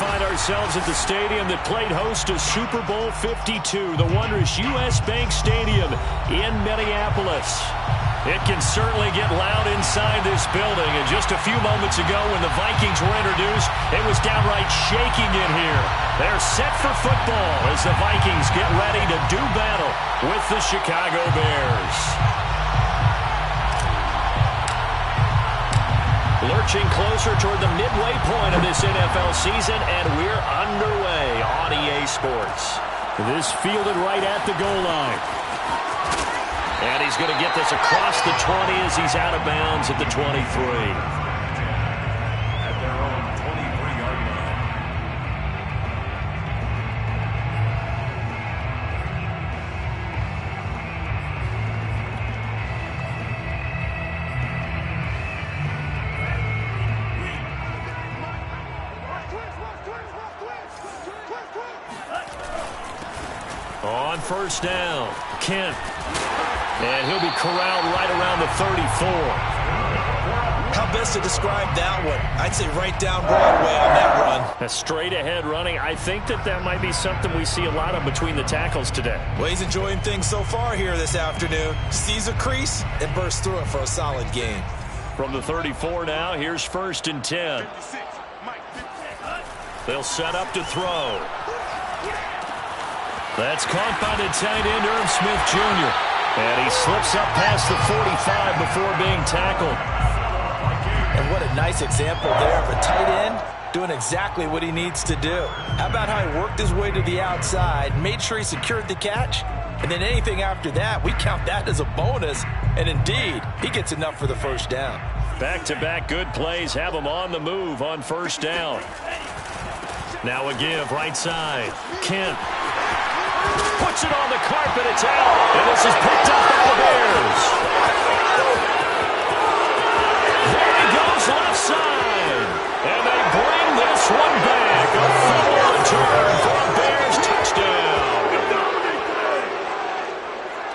find ourselves at the stadium that played host to Super Bowl 52, the wondrous U.S. Bank Stadium in Minneapolis. It can certainly get loud inside this building, and just a few moments ago when the Vikings were introduced, it was downright shaking in here. They're set for football as the Vikings get ready to do battle with the Chicago Bears. Lurching closer toward the midway point of this NFL season, and we're underway on EA Sports. This fielded right at the goal line. And he's going to get this across the 20 as he's out of bounds at the 23. At their own 23-yard line. On first down, Kent. And he'll be corralled right around the 34. How best to describe that one? I'd say right down Broadway on that run. A straight ahead running. I think that might be something we see a lot of between the tackles today. Well, he's enjoying things so far here this afternoon. Sees a crease and bursts through it for a solid gain. From the 34 now, here's 1st and 10. They'll set up to throw. That's caught by the tight end, Irv Smith Jr. And he slips up past the 45 before being tackled. And what a nice example there of a tight end doing exactly what he needs to do. How about how he worked his way to the outside, made sure he secured the catch, and then anything after that, we count that as a bonus. And indeed, he gets enough for the first down. Back-to-back good plays have him on the move on first down. Now a give right side. Kent. Puts it on the carpet, it's out, and this is picked up by the Bears. There he goes left side, and they bring this one back. A fumble return for a Bears touchdown.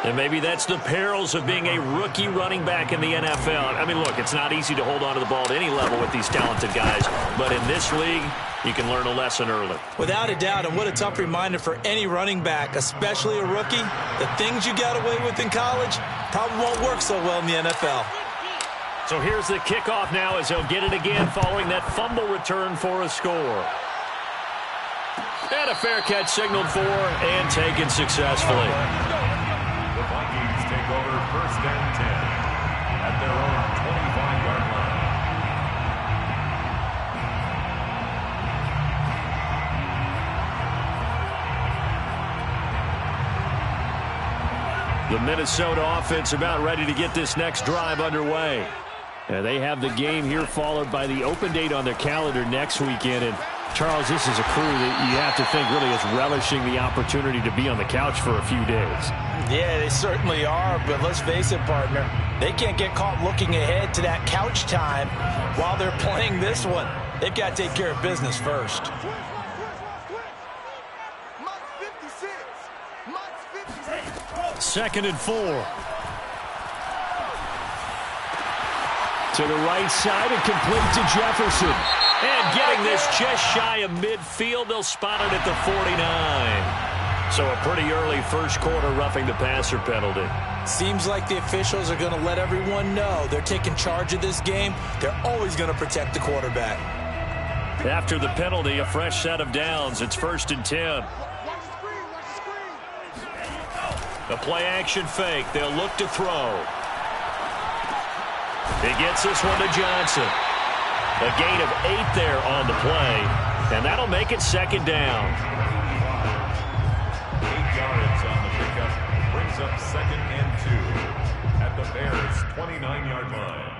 And maybe that's the perils of being a rookie running back in the NFL. I mean, look, it's not easy to hold on to the ball at any level with these talented guys, but in this league, you can learn a lesson early. Without a doubt, and what a tough reminder for any running back, especially a rookie. The things you got away with in college probably won't work so well in the NFL. So here's the kickoff now as they'll get it again following that fumble return for a score. And a fair catch signaled for and taken successfully. The Vikings take over 1st and 10 at their own 25-yard line. The Minnesota offense about ready to get this next drive underway. They have the game here followed by the open date on their calendar next weekend. And Charles, this is a crew that you have to think really is relishing the opportunity to be on the couch for a few days. Yeah, they certainly are, but let's face it, partner. They can't get caught looking ahead to that couch time while they're playing this one. They've got to take care of business first. Second and 4. To the right side and complete to Jefferson. And getting this just shy of midfield, they'll spot it at the 49. So a pretty early first quarter roughing the passer penalty. Seems like the officials are going to let everyone know they're taking charge of this game. They're always going to protect the quarterback. After the penalty, a fresh set of downs. It's 1st and 10. A play-action fake. They'll look to throw. He gets this one to Johnson. A gain of 8 there on the play, and that'll make it 2nd down. 8 yards on the pickup brings up 2nd and 2 at the Bears' 29-yard line.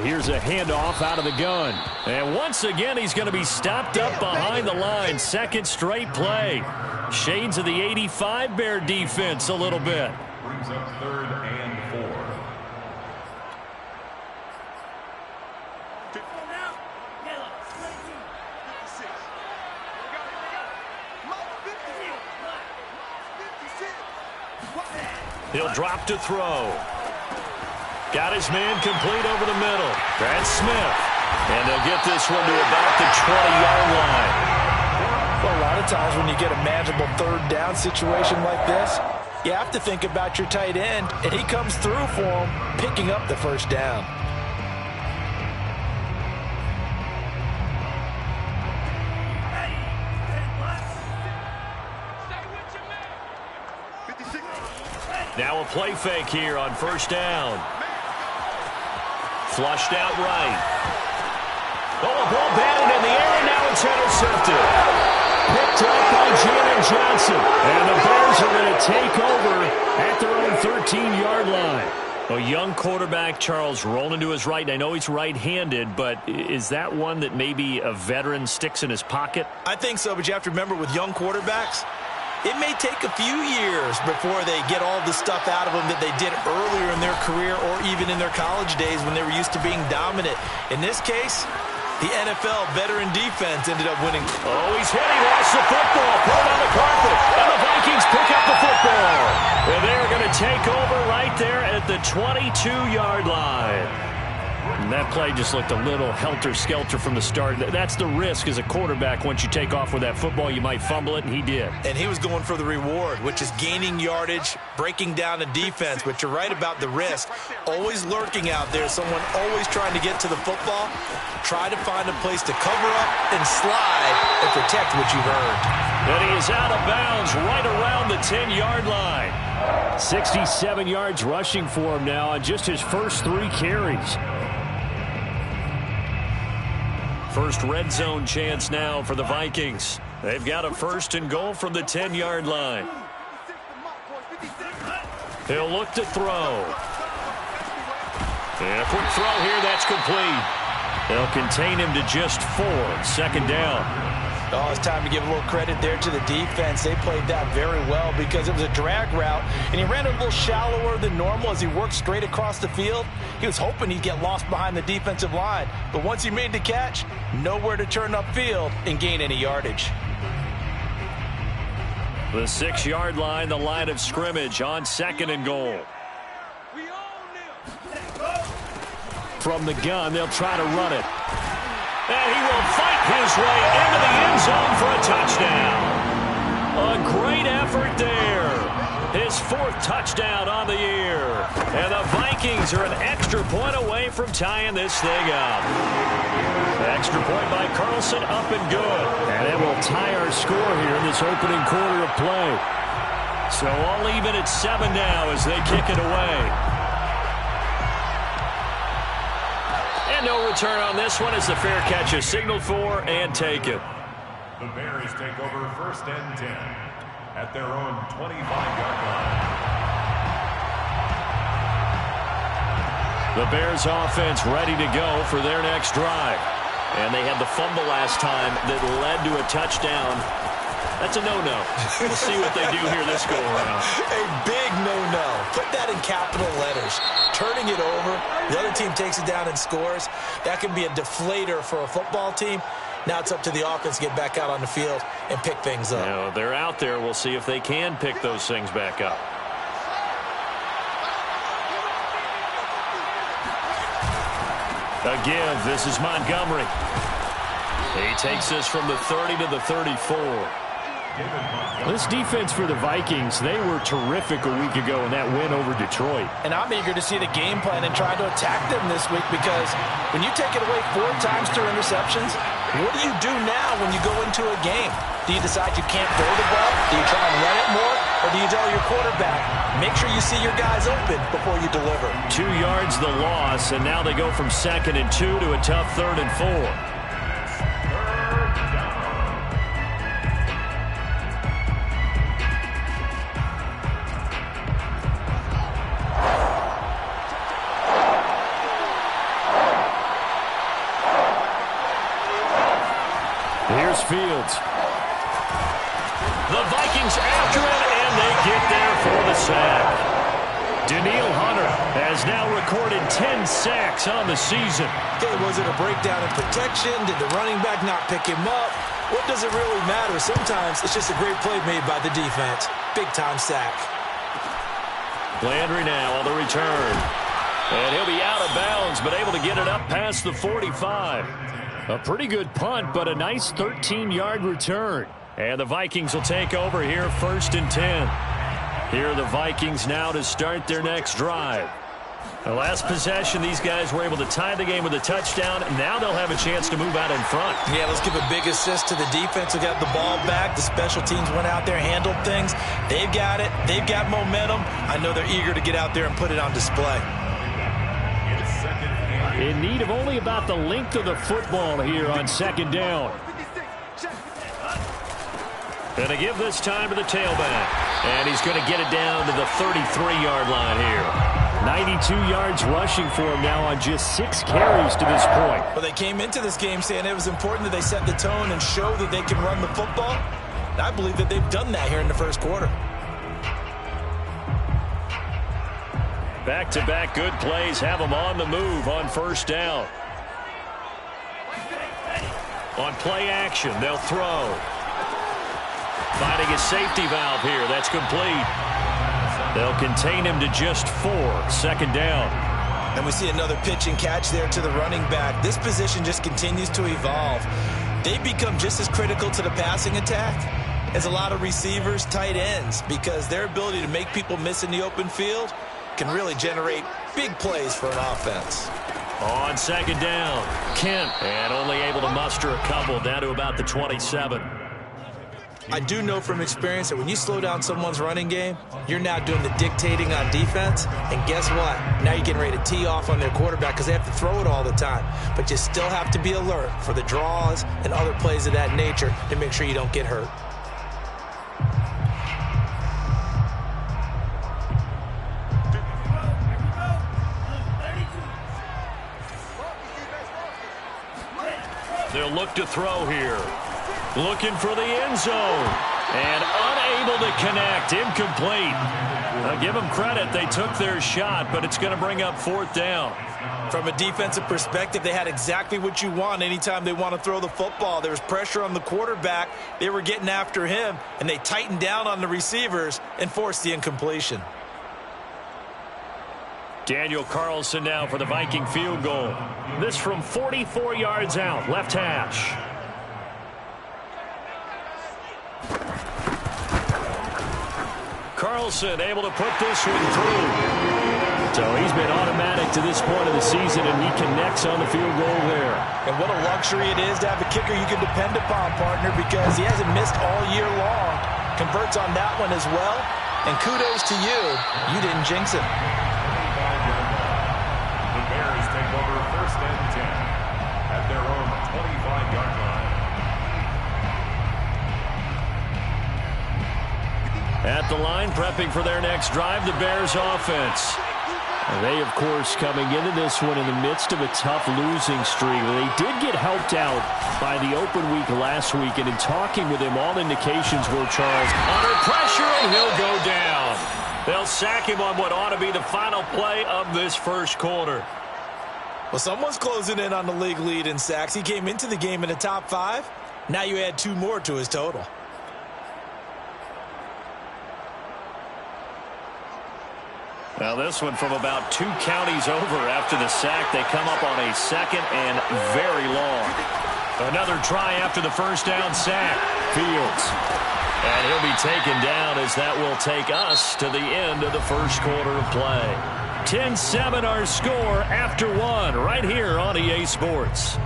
Here's a handoff out of the gun. And once again, he's going to be stopped up behind the line. 2nd straight play. Shades of the 85 Bear defense a little bit. Brings up 3rd and 4. He'll drop to throw. Got his man complete over the middle. That's Smith. And they'll get this one to about the 20-yard line. Well, a lot of times when you get a manageable third down situation like this, you have to think about your tight end, and he comes through for him, picking up the first down. Now a play fake here on first down. Flushed out right. Oh, a ball batted in the air, and now it's intercepted. Picked up by Janet Johnson. And the Bears are going to take over at their own 13-yard line. A young quarterback, Charles, rolling to his right. I know he's right-handed, but is that one that maybe a veteran sticks in his pocket? I think so, but you have to remember with young quarterbacks, it may take a few years before they get all the stuff out of them that they did earlier in their career or even in their college days when they were used to being dominant. In this case, the NFL veteran defense ended up winning. Oh, he's hit. He lost the football. Put it on the carpet. And the Vikings pick up the football. And they're going to take over right there at the 22-yard line. And that play just looked a little helter-skelter from the start. That's the risk as a quarterback. Once you take off with that football, you might fumble it, and he did. And he was going for the reward, which is gaining yardage, breaking down the defense. But you're right about the risk. Always lurking out there, someone always trying to get to the football. Try to find a place to cover up and slide and protect what you've earned. And he is out of bounds right around the 10-yard line. 67 yards rushing for him now on just his first 3 carries. First red zone chance now for the Vikings. They've got a first and goal from the 10-yard line. He'll look to throw. And a quick throw here, that's complete. They'll contain him to just 4. Second down. Oh, it's time to give a little credit there to the defense. They played that very well because it was a drag route, and he ran a little shallower than normal as he worked straight across the field. He was hoping he'd get lost behind the defensive line, but once he made the catch, nowhere to turn upfield and gain any yardage. The 6-yard line, the line of scrimmage on second and goal. From the gun, they'll try to run it. And he will fight his way into the end zone for a touchdown. A great effort there. His 4th touchdown on the year. And the Vikings are an extra point away from tying this thing up. Extra point by Carlson, up and good. And it will tie our score here in this opening quarter of play. So all even at 7 now as they kick it away. And no return on this one as the fair catch is signaled for and taken. The Bears take over first and 10 at their own 25-yard line. The Bears offense ready to go for their next drive. And they had the fumble last time that led to a touchdown. That's a no-no. We'll see what they do here this go-around. A big no-no. Put that in capital letters. Turning it over, the other team takes it down and scores. That can be a deflator for a football team. Now it's up to the offense to get back out on the field and pick things up. Now, they're out there. We'll see if they can pick those things back up. A give. This is Montgomery. He takes this from the 30 to the 34. This defense for the Vikings, they were terrific a week ago in that win over Detroit. And I'm eager to see the game plan and try to attack them this week because when you take it away 4 times through interceptions, what do you do now when you go into a game? Do you decide you can't throw the ball? Do you try and run it more? Or do you tell your quarterback, make sure you see your guys open before you deliver? 2 yards the loss, and now they go from 2nd and 2 to a tough 3rd and 4. Here's Fields. The Vikings after it, and they get there for the sack. Daniil Hunter has now recorded 10 sacks on the season. Okay, was it a breakdown in protection? Did the running back not pick him up? What does it really matter? Sometimes it's just a great play made by the defense. Big-time sack. Landry now on the return. And he'll be out of bounds, but able to get it up past the 45. A pretty good punt, but a nice 13-yard return. And the Vikings will take over here, 1st and 10. Here are the Vikings now to start their next drive. The last possession, these guys were able to tie the game with a touchdown, and now they'll have a chance to move out in front. Yeah, let's give a big assist to the defense who got the ball back. The special teams went out there, handled things. They've got it. They've got momentum. I know they're eager to get out there and put it on display. In need of only about the length of the football here on 2nd down. And they give this time to the tailback. And he's going to get it down to the 33-yard line here. 92 yards rushing for him now on just 6 carries to this point. Well, they came into this game saying it was important that they set the tone and show that they can run the football. And I believe that they've done that here in the first quarter. Back-to-back good plays have them on the move on 1st down. On play action, they'll throw. Finding a safety valve here. That's complete. They'll contain him to just 4. 2nd down. And we see another pitch and catch there to the running back. This position just continues to evolve. They've become just as critical to the passing attack as a lot of receivers, tight ends, because their ability to make people miss in the open field can really generate big plays for an offense. On 2nd down, Kent, and only able to muster a couple down to about the 27. I do know from experience that when you slow down someone's running game, you're now doing the dictating on defense. And guess what? Now you're getting ready to tee off on their quarterback because they have to throw it all the time. But you still have to be alert for the draws and other plays of that nature to make sure you don't get hurt. They'll look to throw here. Looking for the end zone. And unable to connect. Incomplete. I'll give them credit. They took their shot, but it's going to bring up 4th down. From a defensive perspective, they had exactly what you want anytime they want to throw the football. There was pressure on the quarterback. They were getting after him, and they tightened down on the receivers and forced the incompletion. Daniel Carlson now for the Viking field goal. This from 44 yards out, left hash. Carlson able to put this one through. So he's been automatic to this point of the season, and he connects on the field goal there. And what a luxury it is to have a kicker you can depend upon, partner, because he hasn't missed all year long. Converts on that one as well. And kudos to you. You didn't jinx him. The Bears take over 1st and 10 at their own 25-yard line. At the line, prepping for their next drive, the Bears offense. They, of course, coming into this one in the midst of a tough losing streak. They did get helped out by the open week last week, and in talking with him, all indications were Charles under pressure, and he'll go down. They'll sack him on what ought to be the final play of this first quarter. Well, someone's closing in on the league lead in sacks. He came into the game in the top 5. Now you add 2 more to his total. Now this one from about 2 counties over after the sack. They come up on a 2nd and very long. Another try after the first down sack. Fields. And he'll be taken down as that will take us to the end of the first quarter of play. 10-7 our score after 1 right here on EA Sports.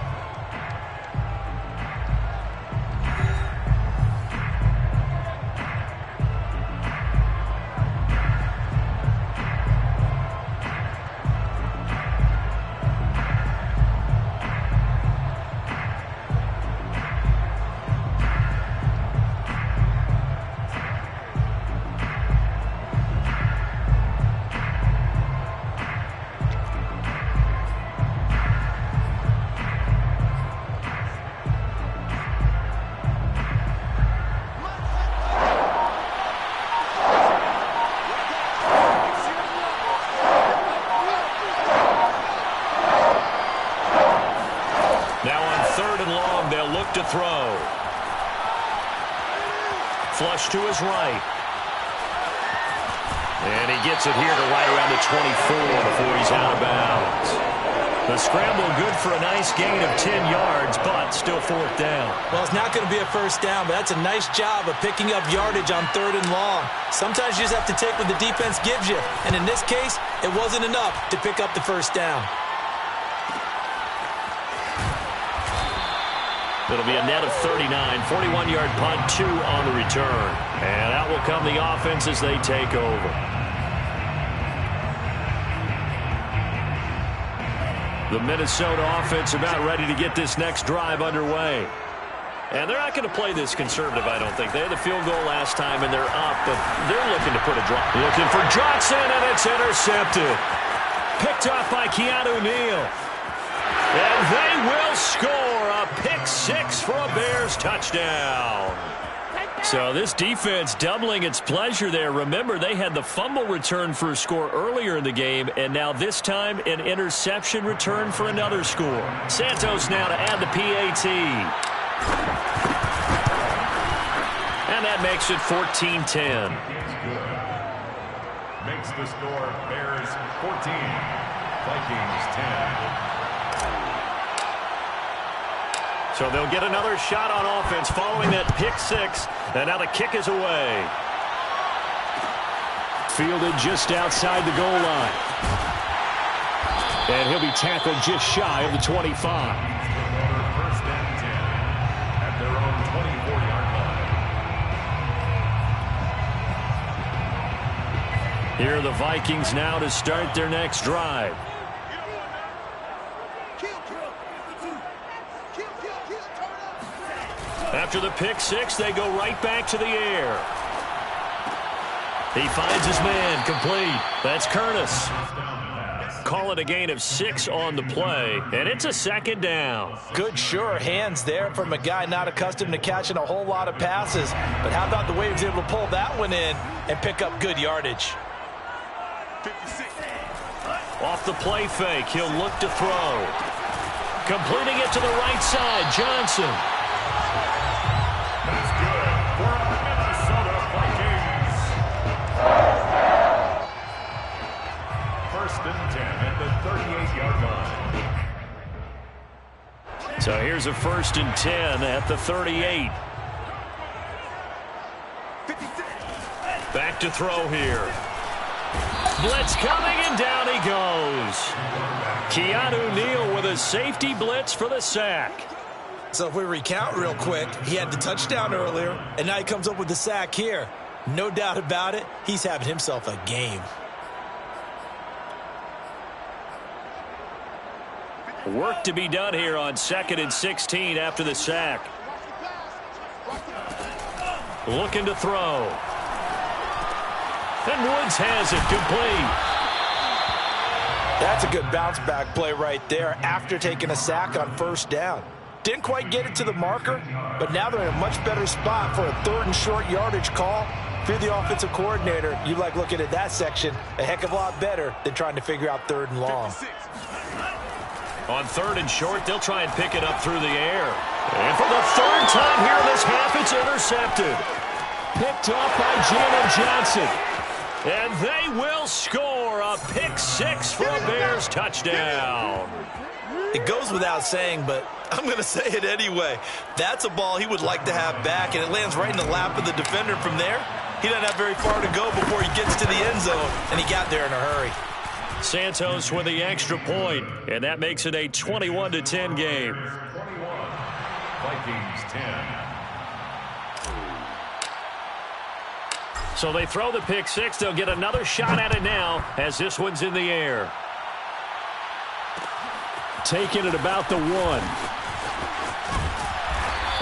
To throw. Flush to his right. And he gets it here to right around the 24 before he's out of bounds. The scramble good for a nice gain of 10 yards, but still fourth down. Well, it's not going to be a first down, but that's a nice job of picking up yardage on 3rd and long. Sometimes you just have to take what the defense gives you, and in this case, it wasn't enough to pick up the first down. It'll be a net of 39, 41-yard punt, 2 on the return. And out will come the offense as they take over. The Minnesota offense about ready to get this next drive underway. And they're not going to play this conservative, I don't think. They had the field goal last time, and they're up, but they're looking to put a drop. Looking for Johnson, and it's intercepted. Picked off by Keanu Neal. And they will score a pick 6 for a Bears touchdown. So this defense doubling its pleasure there. Remember, they had the fumble return for a score earlier in the game, and now this time an interception return for another score. Santos now to add the PAT. And that makes it 14-10. Makes the score Bears 14, Vikings 10. So they'll get another shot on offense following that pick 6. And now the kick is away. Fielded just outside the goal line. And he'll be tackled just shy of the 25. First and 10 at their own 24-yard line. Here are the Vikings now to start their next drive. After the pick 6, they go right back to the air. He finds his man, complete. That's Curtis. Call it a gain of 6 on the play, and it's a second down. Good, sure hands there from a guy not accustomed to catching a whole lot of passes. But how about the way he was able to pull that one in and pick up good yardage? Off the play fake, he'll look to throw. Completing it to the right side, Johnson. That's good for the Minnesota Vikings. First and 10 at the 38-yard line. So here's a first and 10 at the 38. Back to throw here. Blitz coming, and down he goes. Keanu Neal with a safety blitz for the sack. So if we recount real quick, he had the touchdown earlier, and now he comes up with the sack here. No doubt about it, he's having himself a game. Work to be done here on 2nd and 16 after the sack. Looking to throw. And Woods has it complete. That's a good bounce back play right there after taking a sack on first down. Didn't quite get it to the marker, but now they're in a much better spot for a 3rd and short yardage call. If you're the offensive coordinator, you like looking at that section a heck of a lot better than trying to figure out 3rd and long. On 3rd and short, they'll try and pick it up through the air. And for the 3rd time here in this half, it's intercepted. Picked off by Jalen Johnson. And they will score a pick 6 for a Bears touchdown. It goes without saying, but I'm going to say it anyway. That's a ball he would like to have back, and it lands right in the lap of the defender from there. He doesn't have very far to go before he gets to the end zone, and he got there in a hurry. Santos with the extra point, and that makes it a 21-10 game. 21, Vikings 10. So they throw the pick 6. They'll get another shot at it now as this one's in the air. Taking it about the 1.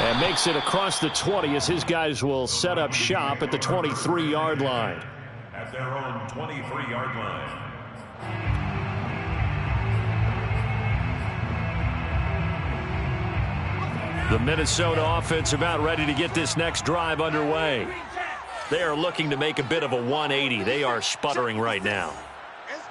And makes it across the 20 as his guys will set up shop at the 23-yard line. At their own 23-yard line. The Minnesota offense about ready to get this next drive underway. They are looking to make a bit of a 180. They are sputtering right now.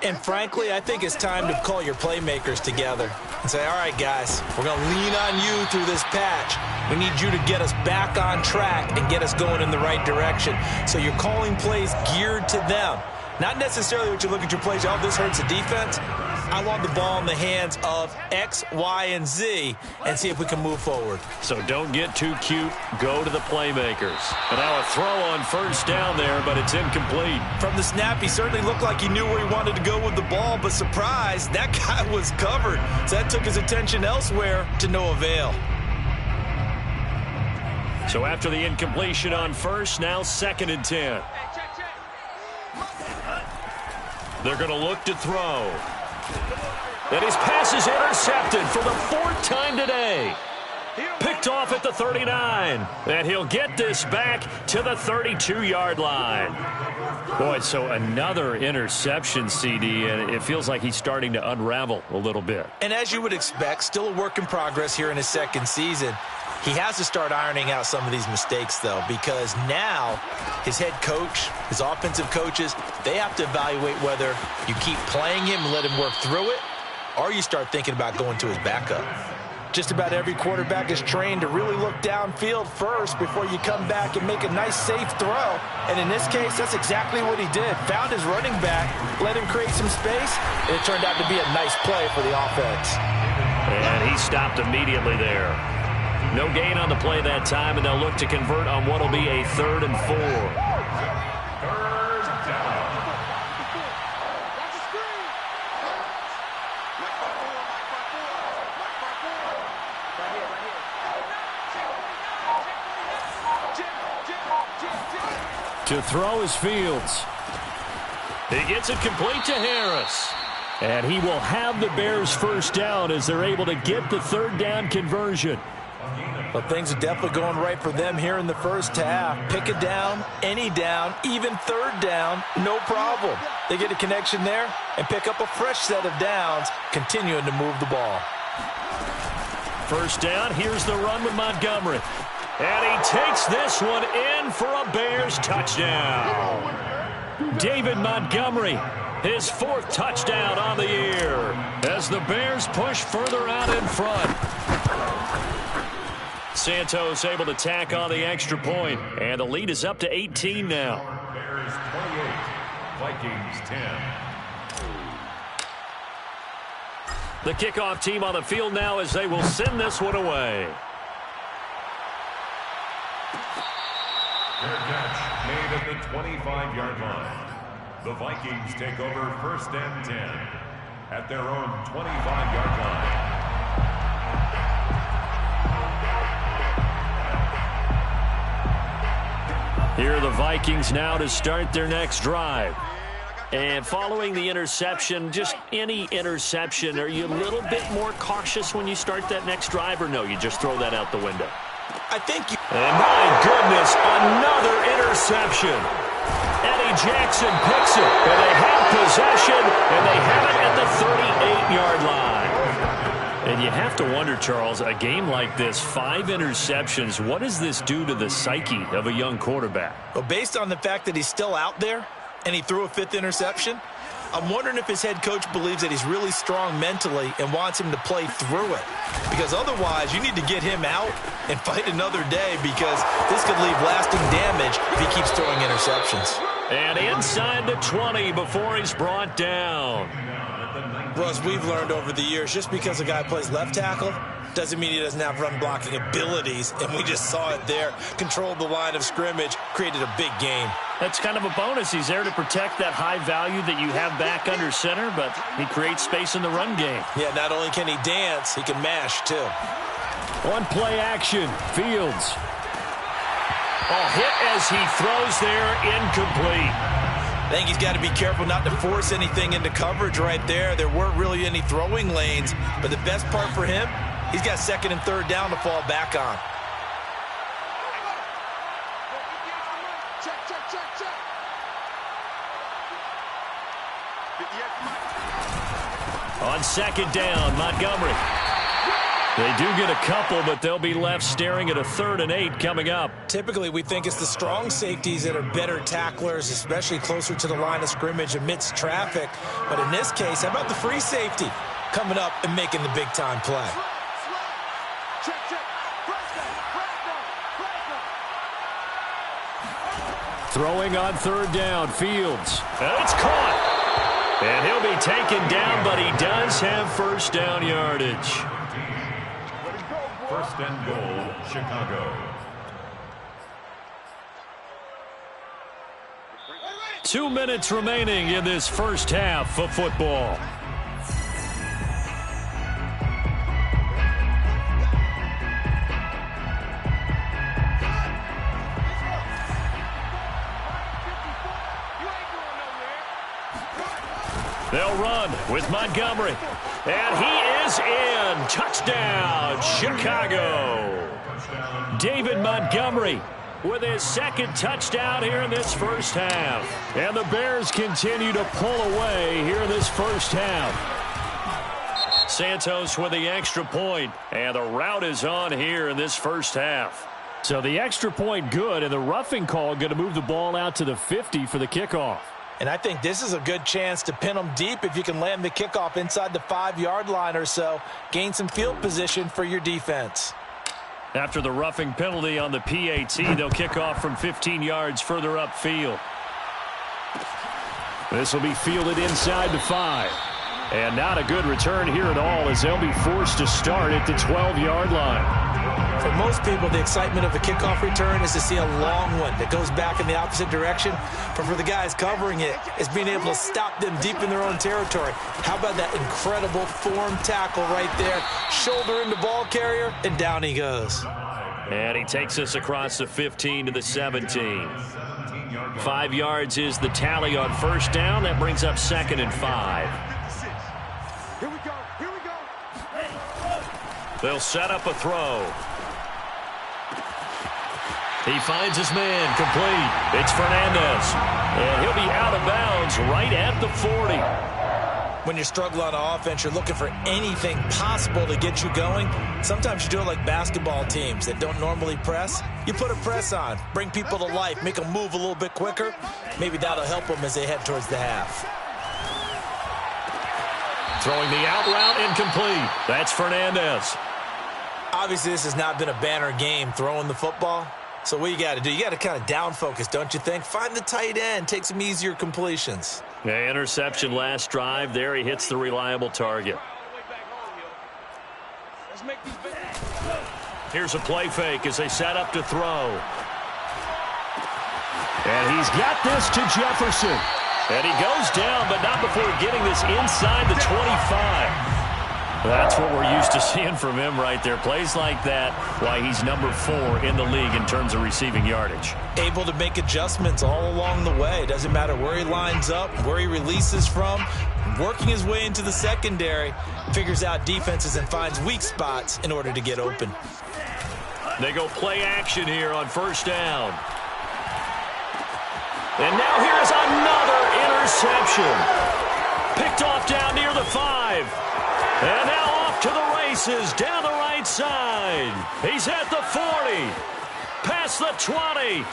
And frankly, I think it's time to call your playmakers together and say, all right, guys, we're going to lean on you through this patch. We need you to get us back on track and get us going in the right direction. So you're calling plays geared to them. Not necessarily what you look at your plays, oh, this hurts the defense. I want the ball in the hands of X, Y, and Z and see if we can move forward. So don't get too cute. Go to the playmakers. And now a throw on first down there, but it's incomplete. From the snap, he certainly looked like he knew where he wanted to go with the ball, but surprise, that guy was covered. So that took his attention elsewhere to no avail. So after the incompletion on first, now 2nd and 10. They're going to look to throw. And his pass is intercepted for the 4th time today. Picked off at the 39. And he'll get this back to the 32-yard line. Boy, so another interception, CD, and it feels like he's starting to unravel a little bit. And as you would expect, still a work in progress here in his 2nd season. He has to start ironing out some of these mistakes, though, because now his head coach, his offensive coaches, they have to evaluate whether you keep playing him and let him work through it, or you start thinking about going to his backup. Just about every quarterback is trained to really look downfield first before you come back and make a nice, safe throw. And in this case, that's exactly what he did. Found his running back, let him create some space, and it turned out to be a nice play for the offense. And he stopped immediately there. No gain on the play that time, and they'll look to convert on what will be a 3rd and 4. 3rd down. To throw is Fields. He gets it complete to Harris. And he will have the Bears first down as they're able to get the 3rd down conversion. Well, things are definitely going right for them here in the first half. Pick a down, any down, even 3rd down, no problem. They get a connection there and pick up a fresh set of downs, continuing to move the ball. First down, here's the run with Montgomery. And he takes this one in for a Bears touchdown. David Montgomery, his 4th touchdown on the year, as the Bears push further out in front. Santos able to tack on the extra point, and the lead is up to 18 now. Bears 28, Vikings 10. The kickoff team on the field now as they will send this one away. Fair catch made at the 25-yard line. The Vikings take over 1st and 10 at their own 25-yard line. Here are the Vikings now to start their next drive. And following the interception, just any interception, are you a little bit more cautious when you start that next drive, or no, you just throw that out the window? I think you... And my goodness, another interception. Eddie Jackson picks it, and they have possession, and they have it at the 38-yard line. And you have to wonder, Charles, a game like this, 5 interceptions, what does this do to the psyche of a young quarterback? Well, based on the fact that he's still out there and he threw a 5th interception, I'm wondering if his head coach believes that he's really strong mentally and wants him to play through it. Because otherwise, you need to get him out and fight another day, because this could leave lasting damage if he keeps throwing interceptions. And inside the 20 before he's brought down. Russ, we've learned over the years, just because a guy plays left tackle doesn't mean he doesn't have run-blocking abilities, and we just saw it there. Controlled the line of scrimmage, created a big game. That's kind of a bonus. He's there to protect that high value that you have back under center, but he creates space in the run game. Yeah, not only can he dance, he can mash, too. One play action, Fields. A hit as he throws there, incomplete. I think he's got to be careful not to force anything into coverage right there. There weren't really any throwing lanes, but the best part for him, he's got 2nd and 3rd down to fall back on. On 2nd down, Montgomery. They do get a couple, but they'll be left staring at a 3rd and 8 coming up. Typically, we think it's the strong safeties that are better tacklers, especially closer to the line of scrimmage amidst traffic. But in this case, how about the free safety coming up and making the big-time play? Throwing on third down, Fields. It's caught. And he'll be taken down, but he does have first down yardage. First and goal, Chicago. 2 minutes remaining in this first half of football. They'll run with Montgomery. And he is in. Touchdown, Chicago. David Montgomery with his second touchdown here in this first half. And the Bears continue to pull away here in this first half. Santos with the extra point. And the route is on here in this first half. So the extra point good, and the roughing call going to move the ball out to the 50 for the kickoff. And I think this is a good chance to pin them deep if you can land the kickoff inside the 5-yard line or so. Gain some field position for your defense. After the roughing penalty on the PAT, they'll kick off from 15 yards further upfield. This will be fielded inside the 5. And not a good return here at all, as they'll be forced to start at the 12-yard line. For most people, the excitement of a kickoff return is to see a long one that goes back in the opposite direction. But for the guys covering it, it's being able to stop them deep in their own territory. How about that incredible form tackle right there? Shoulder into ball carrier, and down he goes. And he takes us across the 15 to the 17. 5 yards is the tally on first down. That brings up 2nd and 5. Here we go. Here we go. They'll set up a throw. He finds his man, complete. It's Fernandez. And he'll be out of bounds right at the 40. When you're struggling on offense, you're looking for anything possible to get you going. Sometimes you do it like basketball teams that don't normally press. You put a press on, bring people to life, make them move a little bit quicker. Maybe that'll help them as they head towards the half. Throwing the out route, incomplete. That's Fernandez. Obviously, this has not been a banner game throwing the football. So what you got to do, you got to kind of down focus, don't you think? Find the tight end, take some easier completions. Yeah, interception last drive. There he hits the reliable target. Here's a play fake as they set up to throw. And he's got this to Jefferson. And he goes down, but not before getting this inside the 25. That's what we're used to seeing from him right there. Plays like that, why he's number 4 in the league in terms of receiving yardage. Able to make adjustments all along the way. Doesn't matter where he lines up, where he releases from. Working his way into the secondary, figures out defenses and finds weak spots in order to get open. They go play action here on first down. And now here's another interception. Picked off down near the 5. And now off to the races down the right side. He's at the 40. Past the 20.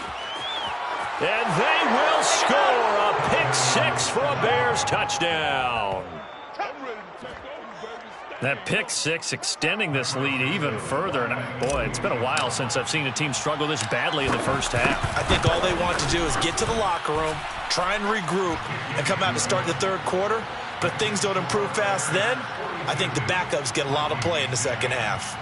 And they will score a pick 6 for a Bears touchdown. That pick 6 extending this lead even further. And boy, it's been a while since I've seen a team struggle this badly in the first half. I think all they want to do is get to the locker room, try and regroup, and come out to start the third quarter. But if things don't improve fast then, I think the backups get a lot of play in the second half.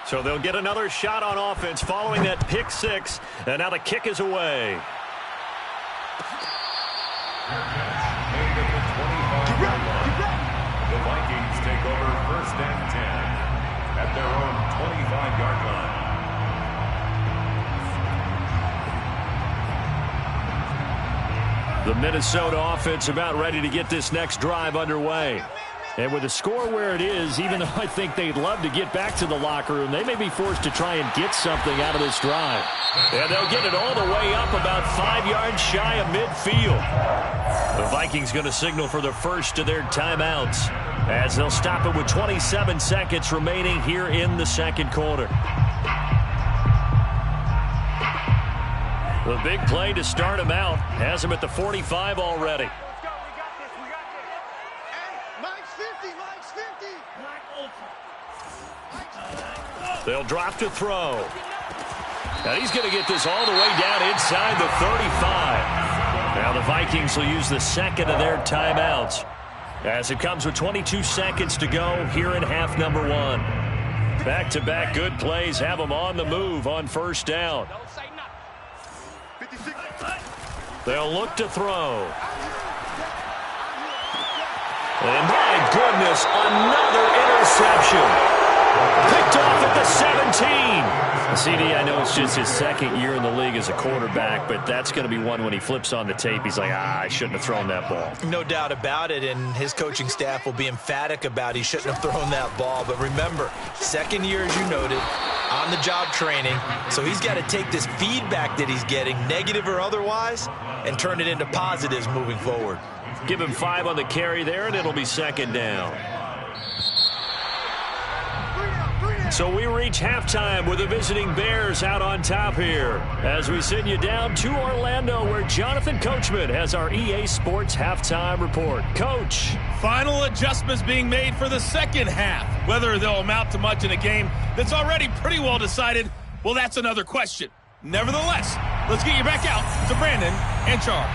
So they'll get another shot on offense following that pick 6. And now the kick is away. The Vikings take over first and 10 at their own 25-yard line. The Minnesota offense about ready to get this next drive underway. And with the score where it is, even though I think they'd love to get back to the locker room, they may be forced to try and get something out of this drive. And they'll get it all the way up about 5 yards shy of midfield. The Vikings going to signal for the first of their timeouts as they'll stop it with 27 seconds remaining here in the second quarter. The big play to start him out has him at the 45 already. They'll drop to throw. And he's going to get this all the way down inside the 35. Now the Vikings will use the second of their timeouts as it comes with 22 seconds to go here in half number one. Back-to-back good plays have them on the move on first down. They'll look to throw. And my goodness, another interception. Picked off at the 17. CD, I know it's just his second year in the league as a quarterback, but that's going to be one when he flips on the tape. He's like, I shouldn't have thrown that ball. No doubt about it, and his coaching staff will be emphatic about he shouldn't have thrown that ball. But remember, second year, as you noted, on-the-job training, so he's got to take this feedback that he's getting, negative or otherwise, and turn it into positives moving forward. Give him 5 on the carry there, and it'll be second down. So we reach halftime with the visiting Bears out on top here as we send you down to Orlando where Jonathan Coachman has our EA Sports halftime report. Coach. Final adjustments being made for the second half. Whether they'll amount to much in a game that's already pretty well decided, well, that's another question. Nevertheless, let's get you back out to Brandon and Charles.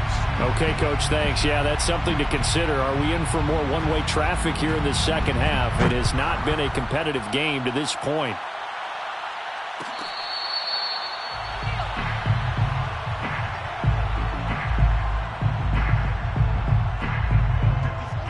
Okay, Coach, thanks. Yeah, that's something to consider. Are we in for more one-way traffic here in this second half? It has not been a competitive game to this point.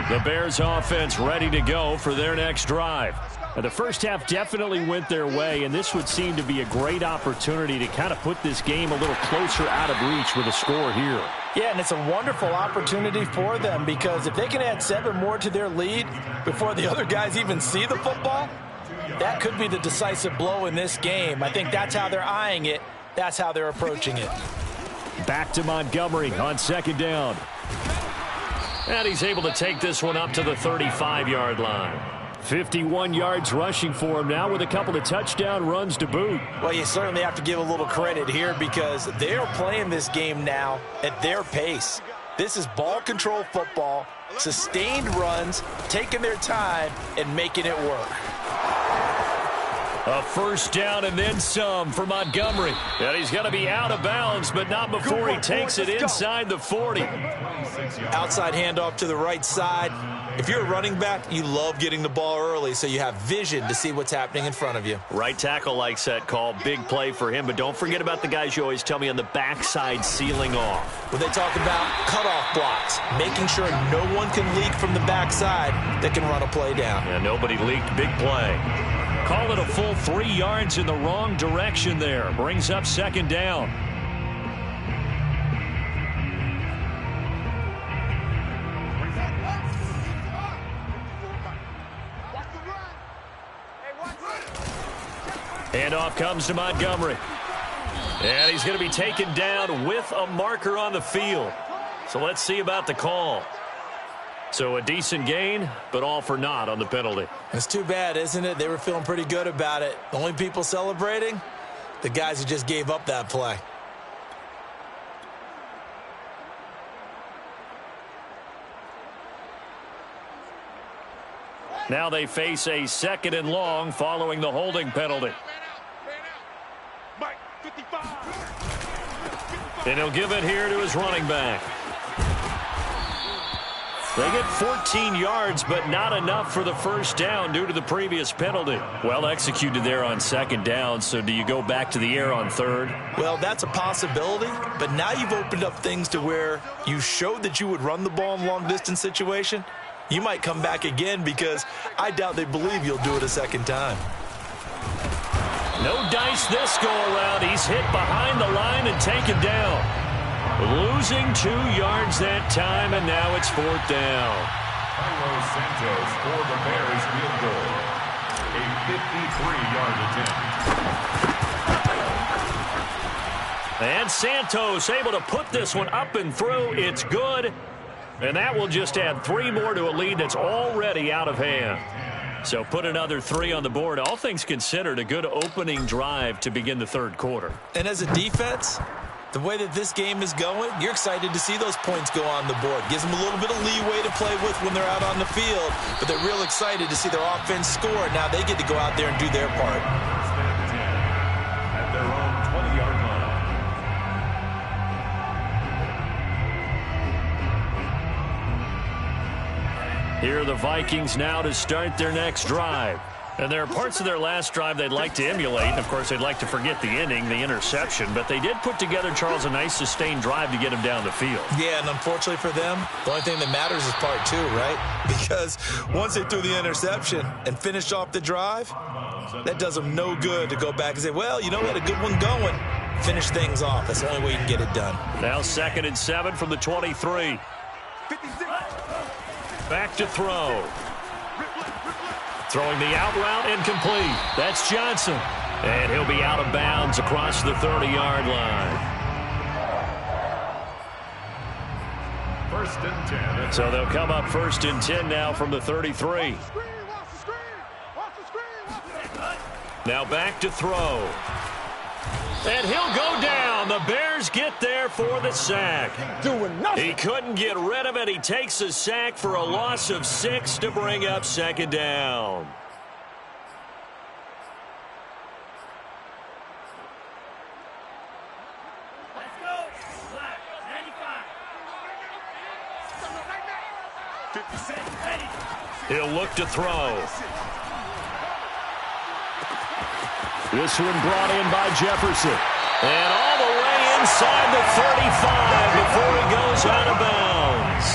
The Bears offense ready to go for their next drive. Now, the first half definitely went their way, and this would seem to be a great opportunity to kind of put this game a little closer out of reach with a score here. Yeah, and it's a wonderful opportunity for them because if they can add 7 more to their lead before the other guys even see the football, that could be the decisive blow in this game. I think that's how they're eyeing it. That's how they're approaching it. Back to Montgomery on second down. And he's able to take this one up to the 35-yard line. 51 yards rushing for him now with a couple of touchdown runs to boot. Well, you certainly have to give a little credit here because they're playing this game now at their pace. This is ball control football, sustained runs, taking their time, and making it work. A first down and then some for Montgomery. And he's going to be out of bounds, but not before he takes it inside the 40. Outside handoff to the right side. If you're a running back, you love getting the ball early so you have vision to see what's happening in front of you. Right tackle likes that call. Big play for him, but don't forget about the guys you always tell me on the backside sealing off. When they talk about cutoff blocks, making sure no one can leak from the backside that can run a play down. Yeah, nobody leaked. Big play. Call it a full 3 yards in the wrong direction there. Brings up second down. Handoff comes to Montgomery. And he's going to be taken down with a marker on the field. So let's see about the call. So a decent gain, but all for naught on the penalty. It's too bad, isn't it? They were feeling pretty good about it. The only people celebrating, the guys who just gave up that play. Now they face a second and long following the holding penalty. And he'll give it here to his running back. They get 14 yards, but not enough for the first down due to the previous penalty. Well executed there on second down, so do you go back to the air on third? Well, that's a possibility, but now you've opened up things to where you showed that you would run the ball in long-distance situation. You might come back again because I doubt they believe you'll do it a second time. No dice this go-around. He's hit behind the line and taken down. Losing 2 yards that time, and now it's fourth down. Carlos Santos for the Bears field goal. A 53-yard attempt. And Santos able to put this one up and through. It's good. And that will just add 3 more to a lead that's already out of hand. So put another 3 on the board. All things considered, a good opening drive to begin the third quarter. And as a defense, the way that this game is going, you're excited to see those points go on the board. Gives them a little bit of leeway to play with when they're out on the field, but they're real excited to see their offense score. Now they get to go out there and do their part. At their own 20-yard Here are the Vikings now to start their next drive. And there are parts of their last drive they'd like to emulate. And, of course, they'd like to forget the inning, the interception. But they did put together, Charles, a nice sustained drive to get him down the field. Yeah, and unfortunately for them, the only thing that matters is part two, right? Because once they threw the interception and finished off the drive, that does them no good to go back and say, well, you know, we had a good one going. Finish things off. That's the only way you can get it done. Now 2nd and 7 from the 23. Back to throw. Throwing the out route incomplete. That's Johnson. And he'll be out of bounds across the 30-yard line. 1st and 10. So they'll come up 1st and 10 now from the 33. Now back to throw. And he'll go down. The Bears get there for the sack. He couldn't get rid of it. He takes a sack for a loss of 6 to bring up 2nd down. Let's go. 95. He'll look to throw. This one brought in by Jefferson. And all the way inside the 35 before he goes out of bounds.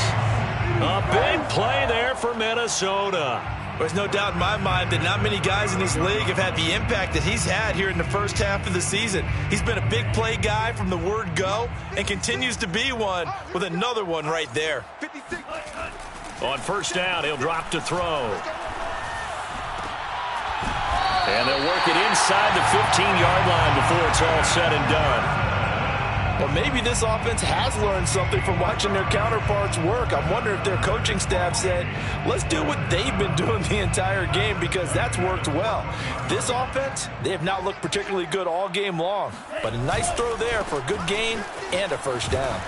A big play there for Minnesota. There's no doubt in my mind that not many guys in this league have had the impact that he's had here in the first half of the season. He's been a big play guy from the word go and continues to be one with another one right there. On 1st down, he'll drop to throw. And they'll work it inside the 15-yard line before it's all said and done. Well, maybe this offense has learned something from watching their counterparts work. I wonder if their coaching staff said, let's do what they've been doing the entire game, because that's worked well. This offense, they have not looked particularly good all game long. But a nice throw there for a good gain and a 1st down.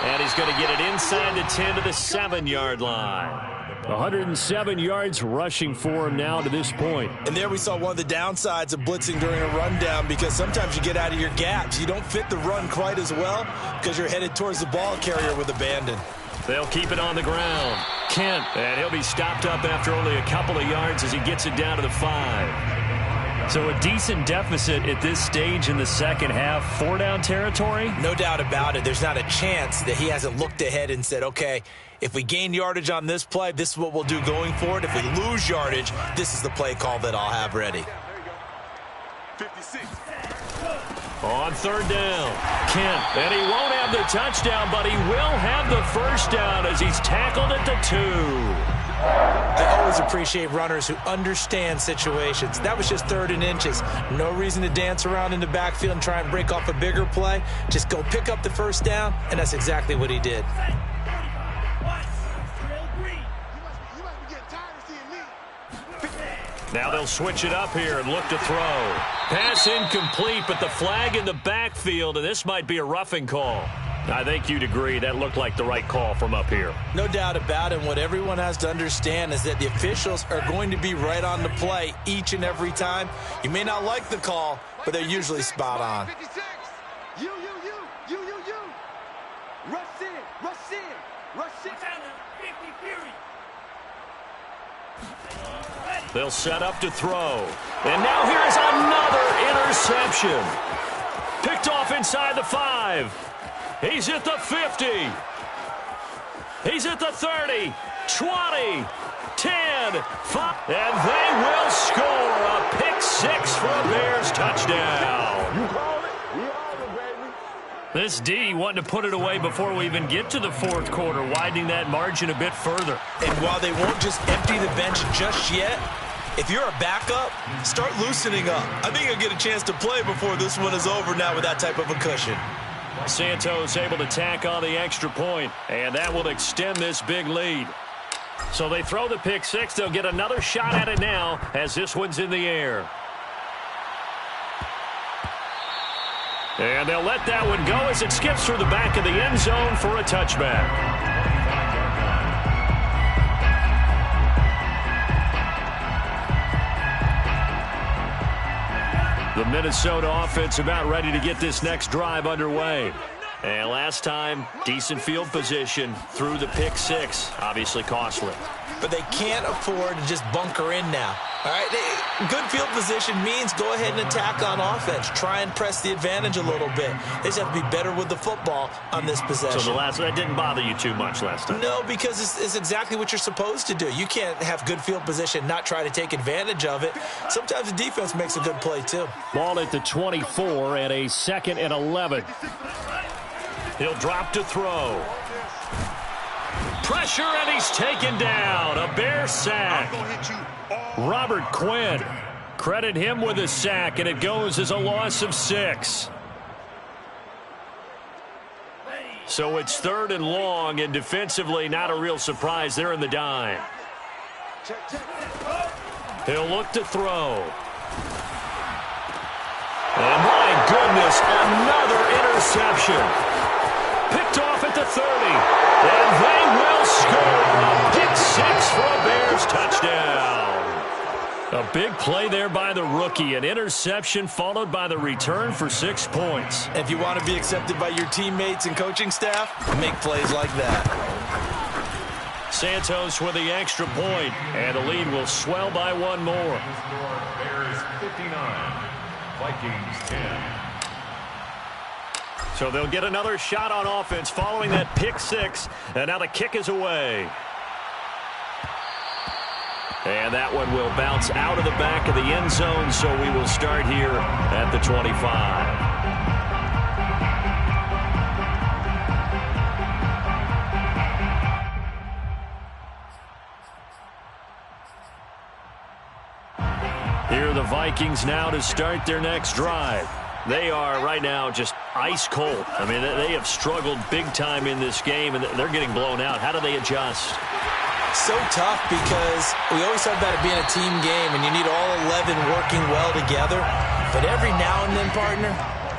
And he's going to get it inside the 10 to the 7-yard line. 107 yards rushing for him now to this point. And there we saw one of the downsides of blitzing during a rundown, because sometimes you get out of your gaps. You don't fit the run quite as well because you're headed towards the ball carrier with abandon. They'll keep it on the ground. Kent, and he'll be stopped up after only a couple of yards as he gets it down to the 5. So a decent deficit at this stage in the second half. 4-down territory? No doubt about it. There's not a chance that he hasn't looked ahead and said, okay, if we gain yardage on this play, this is what we'll do going forward. If we lose yardage, this is the play call that I'll have ready. 56. On 3rd down, Kent, and he won't have the touchdown, but he will have the 1st down as he's tackled at the 2. I always appreciate runners who understand situations. That was just 3rd and inches. No reason to dance around in the backfield and try and break off a bigger play. Just go pick up the 1st down, and that's exactly what he did. Now they'll switch it up here and look to throw. Pass incomplete, but the flag in the backfield, and this might be a roughing call. I think you'd agree that looked like the right call from up here. No doubt about it. What everyone has to understand is that the officials are going to be right on the play each and every time. You may not like the call, but they're usually spot on. 56. You. Rush in. They'll set up to throw. And now here's another interception. Picked off inside the 5. He's at the 50. He's at the 30, 20, 10, 5. And they will score a pick-6 for a Bears touchdown. You called it. We all it, baby. This D wanting to put it away before we even get to the 4th quarter, widening that margin a bit further. And while they won't just empty the bench just yet, if you're a backup, start loosening up. I think you'll get a chance to play before this one is over now with that type of a cushion. Santos able to tack on the extra point, and that will extend this big lead. So they throw the pick-6. They'll get another shot at it now as this one's in the air. And they'll let that one go as it skips through the back of the end zone for a touchback. The Minnesota offense about ready to get this next drive underway. And last time, decent field position through the pick-6, obviously costly. but they can't afford to just bunker in now. All right, good field position means go ahead and attack on offense. Try and press the advantage a little bit. They just have to be better with the football on this possession. So that didn't bother you too much last time? No, because it's exactly what you're supposed to do. You can't have good field position, not try to take advantage of it. Sometimes the defense makes a good play too. Ball at the 24 and a 2nd and 11. He'll drop to throw. Pressure, and he's taken down. A Bear sack. Robert Quinn. Credit him with a sack, and it goes as a loss of 6. So it's 3rd and long, and defensively not a real surprise. They're in the dime. He'll look to throw. And my goodness, another interception. Picked off at the 30. And they will score. A pick 6 for a Bears touchdown. A big play there by the rookie. An interception followed by the return for 6 points. If you want to be accepted by your teammates and coaching staff, make plays like that. Santos with the extra point, and the lead will swell by 1 more. Bears 59, Vikings 10. So they'll get another shot on offense following that pick 6, and now the kick is away. And that one will bounce out of the back of the end zone, so we will start here at the 25. Here are the Vikings now to start their next drive. They are right now just ice cold. I mean, they have struggled big time in this game, and they're getting blown out. How do they adjust? So tough because we always talk about it being a team game, and you need all 11 working well together. But every now and then, partner,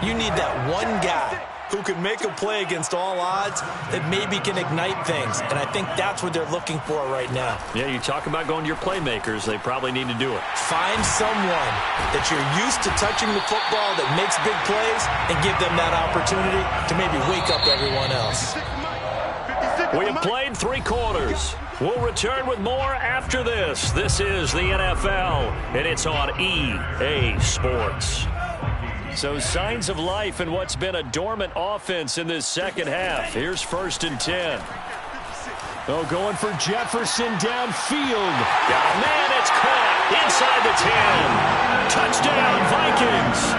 you need that one guy who can make a play against all odds that maybe can ignite things. And I think that's what they're looking for right now. Yeah, you talk about going to your playmakers. They probably need to do it. Find someone that you're used to touching the football that makes big plays and give them that opportunity to maybe wake up everyone else. We have played 3 quarters. We'll return with more after this. This is the NFL, and it's on EA Sports. So signs of life in what's been a dormant offense in this second half. Here's 1st and 10. Oh, going for Jefferson downfield. Got a man, it's caught inside the 10. Touchdown, Vikings.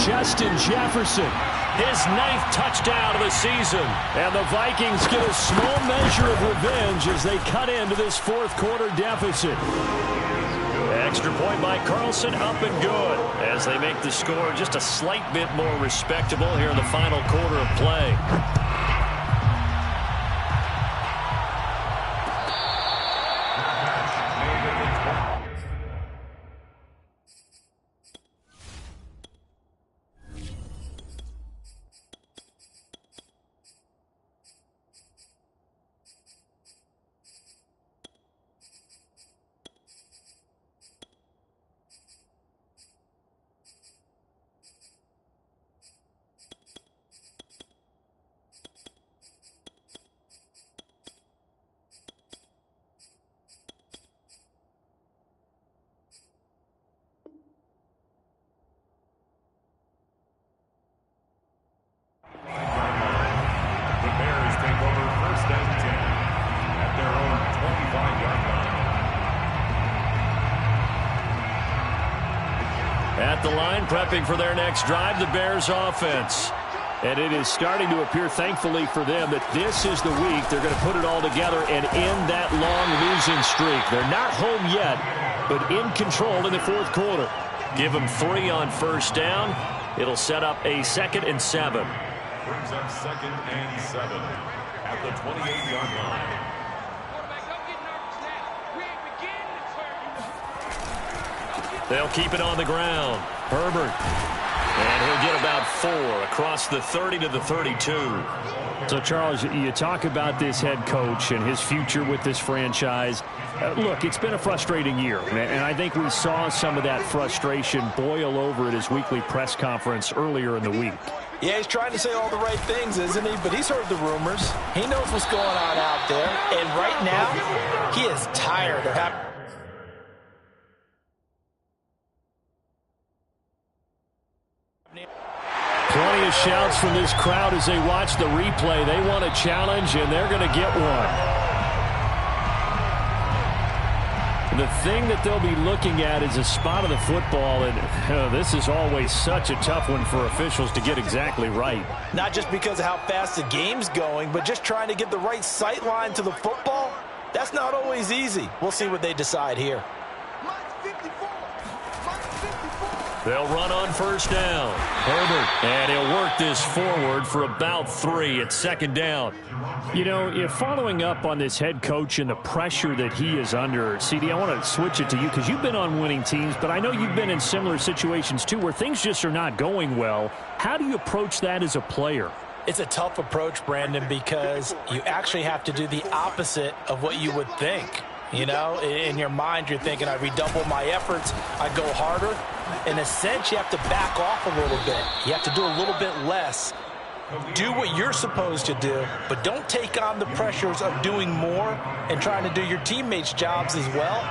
Justin Jefferson, his 9th touchdown of the season. And the Vikings get a small measure of revenge as they cut into this 4th quarter deficit. Extra point by Carlson, up and good as they make the score just a slight bit more respectable here in the final quarter of play. At the line, prepping for their next drive, the Bears offense. And it is starting to appear, thankfully for them, that this is the week they're going to put it all together and end that long losing streak. They're not home yet, but in control in the 4th quarter. Give them 3 on 1st down. It'll set up a 2nd and 7. Brings up 2nd and 7 at the 28-yard line. They'll keep it on the ground. Herbert. And he'll get about 4 across the 30 to the 32. So, Charles, you talk about this head coach and his future with this franchise. Look, it's been a frustrating year, and I think we saw some of that frustration boil over at his weekly press conference earlier in the week. Yeah, he's trying to say all the right things, isn't he? But he's heard the rumors. He knows what's going on out there. And right now, he is tired of having... Plenty of shouts from this crowd as they watch the replay. They want a challenge, and they're going to get one. The thing that they'll be looking at is a spot of the football, and this is always such a tough one for officials to get exactly right. Not just because of how fast the game's going, but just trying to get the right sight line to the football. That's not always easy. We'll see what they decide here. They'll run on first down. Herbert, and he'll work this forward for about 3 at second down. You know, if following up on this head coach and the pressure that he is under, CD, I want to switch it to you because you've been on winning teams, but I know you've been in similar situations too where things just are not going well. How do you approach that as a player? It's a tough approach, Brandon, because you actually have to do the opposite of what you would think. You know, in your mind, you're thinking, I redouble my efforts, I go harder. In a sense, you have to back off a little bit. You have to do a little bit less. Do what you're supposed to do, but don't take on the pressures of doing more and trying to do your teammates' jobs as well.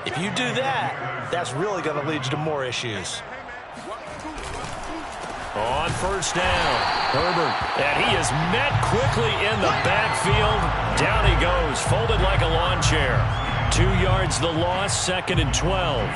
If you do that, that's really going to lead you to more issues. On first down, Herbert, and he is met quickly in the backfield. Down he goes, folded like a lawn chair. 2 yards the loss, 2nd and 12.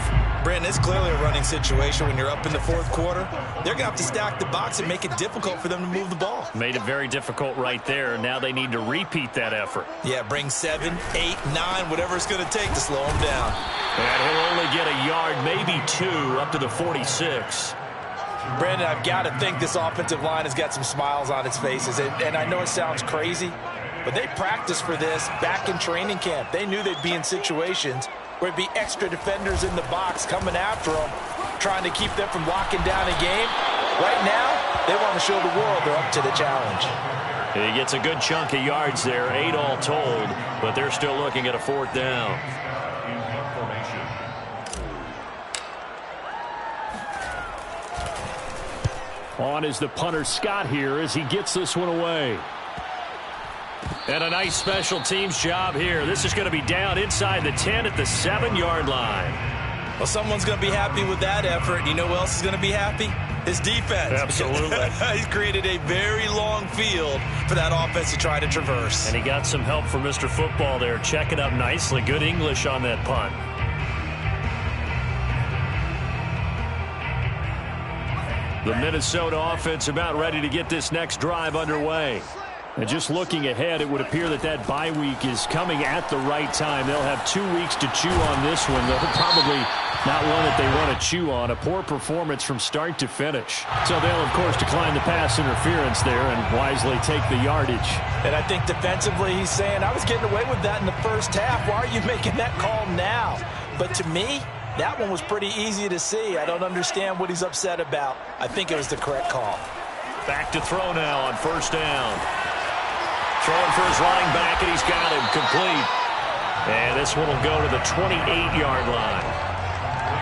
Brandon, it's clearly a running situation when you're up in the 4th quarter. They're going to have to stack the box and make it difficult for them to move the ball. Made it very difficult right there. Now they need to repeat that effort. Yeah, bring 7, 8, 9, whatever it's going to take to slow him down. And he'll only get a yard, maybe 2, up to the 46. Brandon, I've got to think this offensive line has got some smiles on its faces. And I know it sounds crazy, but they practiced for this back in training camp. They knew they'd be in situations where it'd be extra defenders in the box coming after them, trying to keep them from locking down a game. Right now, they want to show the world they're up to the challenge. He gets a good chunk of yards there, 8 all told, but they're still looking at a 4th down. On is the punter Scott here as he gets this one away. And a nice special teams job here. This is going to be down inside the 10 at the 7-yard line. Well, someone's going to be happy with that effort. You know who else is going to be happy? His defense. Absolutely. He's created a very long field for that offense to try to traverse. And he got some help from Mr. Football there, checking up nicely. Good English on that punt. The Minnesota offense about ready to get this next drive underway. And just looking ahead, it would appear that that bye week is coming at the right time. They'll have 2 weeks to chew on this one. They'll probably not one that they want to chew on. A poor performance from start to finish. So they'll, of course, decline the pass interference there and wisely take the yardage. And I think defensively he's saying, I was getting away with that in the first half. Why are you making that call now? But to me, that one was pretty easy to see. I don't understand what he's upset about. I think it was the correct call. Back to throw now on first down. Throwing for his running back, and he's got him complete. And this one will go to the 28-yard line.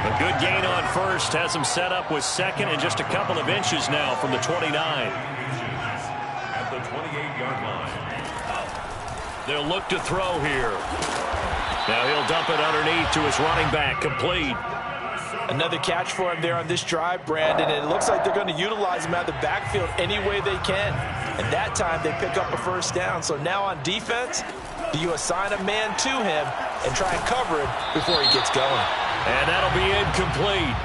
A good gain on first has him set up with 2nd and just a couple of inches now from the 29. At the 28-yard line. They'll look to throw here. Now he'll dump it underneath to his running back, complete. Another catch for him there on this drive, Brandon, and it looks like they're going to utilize him out of the backfield any way they can. And that time they pick up a first down. So now on defense, do you assign a man to him and try and cover him before he gets going? And that'll be incomplete.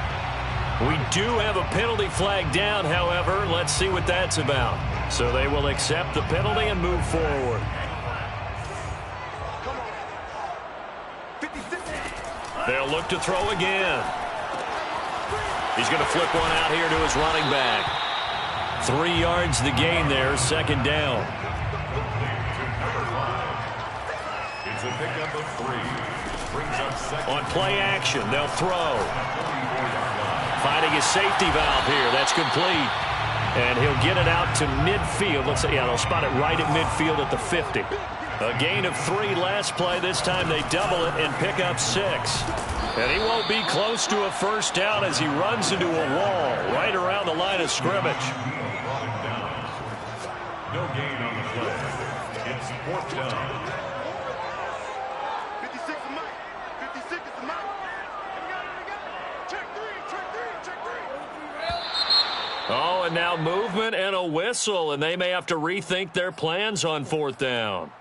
We do have a penalty flag down, however. Let's see what that's about. So they will accept the penalty and move forward. They'll look to throw again. He's going to flip one out here to his running back. 3 yards the gain there, 2nd down. It's a pickup of 3. Brings up 2nd. On play action, they'll throw. Finding his safety valve here. That's complete. And he'll get it out to midfield. Let's say, yeah, they'll spot it right at midfield at the 50. A gain of 3 last play. This time they double it and pick up 6. And he won't be close to a first down as he runs into a wall right around the line of scrimmage. No gain on the play. It's 4th down. 56 is Mike. 56 is the Mike. Check three. Oh, and now movement and a whistle, and they may have to rethink their plans on 4th down.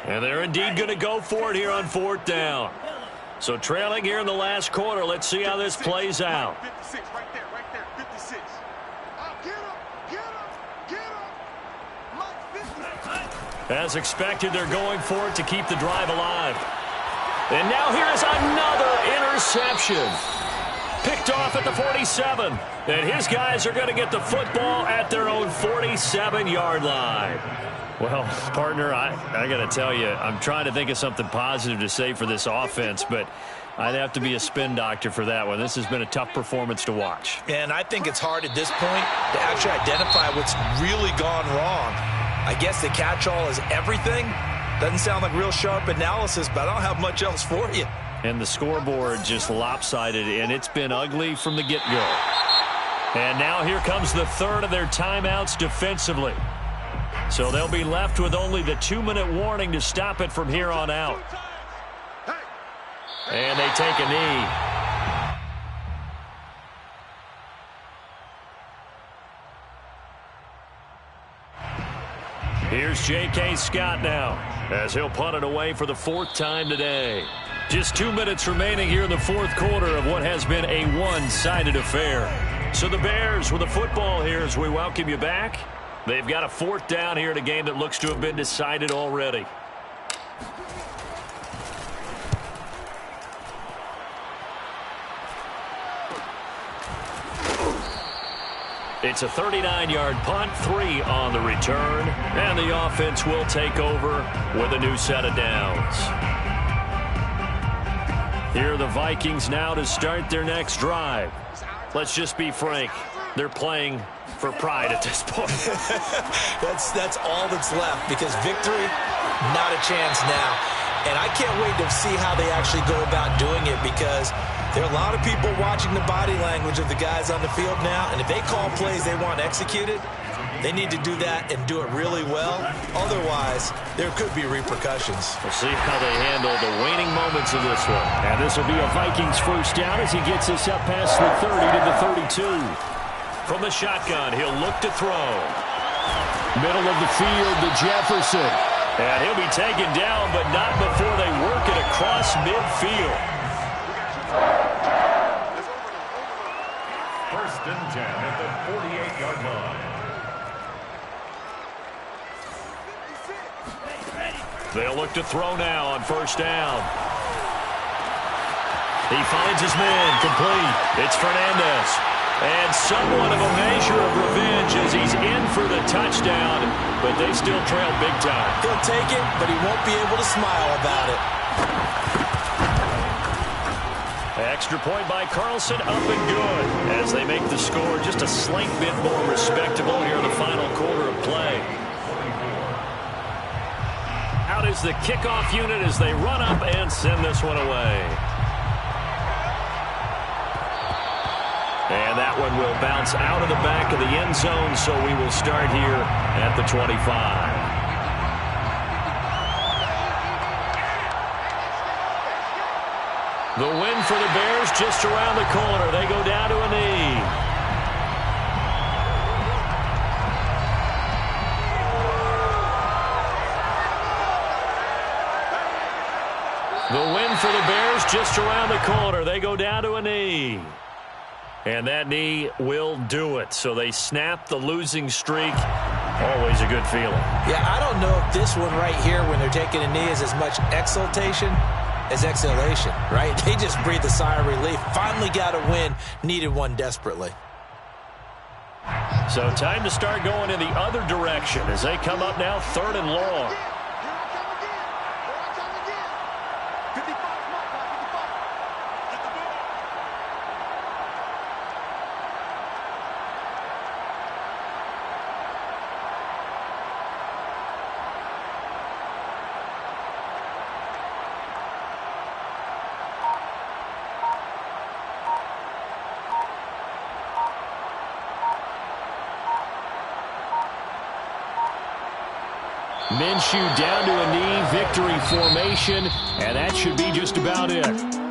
And they're indeed going to go for it here on 4th down. So trailing here in the last quarter. Let's see how this plays out. 56, right there, 56. Get up. Mike 50. As expected, they're going for it to keep the drive alive. And now here is another interception. Picked off at the 47. And his guys are going to get the football at their own 47-yard line. Well, partner, I got to tell you, I'm trying to think of something positive to say for this offense, but I'd have to be a spin doctor for that one. This has been a tough performance to watch. And I think it's hard at this point to actually identify what's really gone wrong. I guess the catch-all is everything. Doesn't sound like real sharp analysis, but I don't have much else for you. And the scoreboard just lopsided, and it's been ugly from the get-go. And now here comes the third of their timeouts defensively. So they'll be left with only the 2-minute warning to stop it from here on out. And they take a knee. Here's J.K. Scott now, as he'll punt it away for the 4th time today. Just 2 minutes remaining here in the 4th quarter of what has been a one-sided affair. So the Bears with the football here as we welcome you back. They've got a 4th down here in a game that looks to have been decided already. It's a 39-yard punt, 3 on the return, and the offense will take over with a new set of downs. Here are the Vikings now to start their next drive. Let's just be frank, they're playing for pride at this point. That's all that's left, because victory, not a chance now. And I can't wait to see how they actually go about doing it, because there are a lot of people watching the body language of the guys on the field now, and if they call plays they want executed, they need to do that and do it really well. Otherwise, there could be repercussions. We'll see how they handle the waning moments of this one. And this will be a Vikings 1st down as he gets this up past the 30 to the 32. From the shotgun, he'll look to throw. Middle of the field to Jefferson. And he'll be taken down, but not before they work it across midfield. 1st and 10 at the 48-yard line. They'll look to throw now on 1st down. He finds his man complete. It's Fernandez. And somewhat of a measure of revenge as he's in for the touchdown, but they still trail big time. He'll take it, but he won't be able to smile about it. Extra point by Carlson, up and good, as they make the score just a slight bit more respectable here in the final quarter of play. Out is the kickoff unit as they run up and send this one away. And that one will bounce out of the back of the end zone, so we will start here at the 25. The win for the Bears just around the corner. They go down to a knee. The win for the Bears just around the corner. They go down to a knee. And that knee will do it. So they snap the losing streak. Always a good feeling. Yeah, I don't know if this one right here, when they're taking a knee, is as much exultation as exhalation, right? They just breathe a sigh of relief. Finally got a win. Needed one desperately. So time to start going in the other direction as they come up now 3rd and long. Minshew down to a knee, victory formation, and that should be just about it.